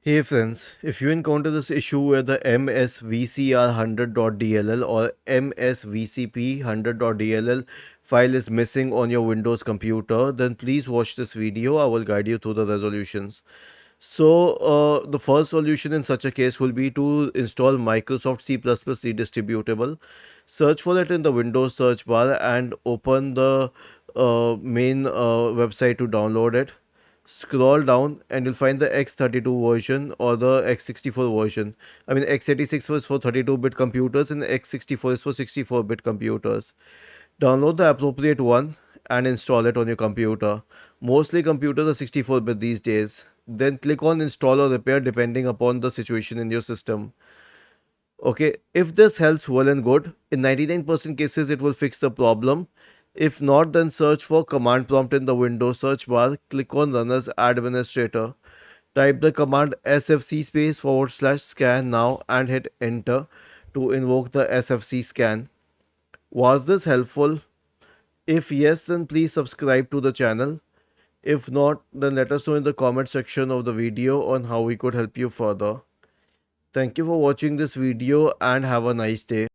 Hey friends, if you encounter this issue where the MSVCR100.dll or MSVCP100.dll file is missing on your Windows computer, then please watch this video. I will guide you through the resolutions. The first solution in such a case will be to install Microsoft C++ redistributable. Search for it in the Windows search bar and open the main website to download it. Scroll down and you'll find the x32 version or the x64 version. I mean, x86 was for 32-bit computers and x64 is for 64-bit computers. Download the appropriate one and install it on your computer. Mostly computers are 64-bit these days. Then click on install or repair depending upon the situation in your system. Okay, if this helps, well and good. In 99% cases, it will fix the problem. If not, then search for command prompt in the Windows search bar. Click on Run as Administrator. Type the command sfc space / scan now and hit enter to invoke the sfc scan. Was this helpful? If yes, then please subscribe to the channel. If not, then let us know in the comment section of the video on how we could help you further. Thank you for watching this video and have a nice day.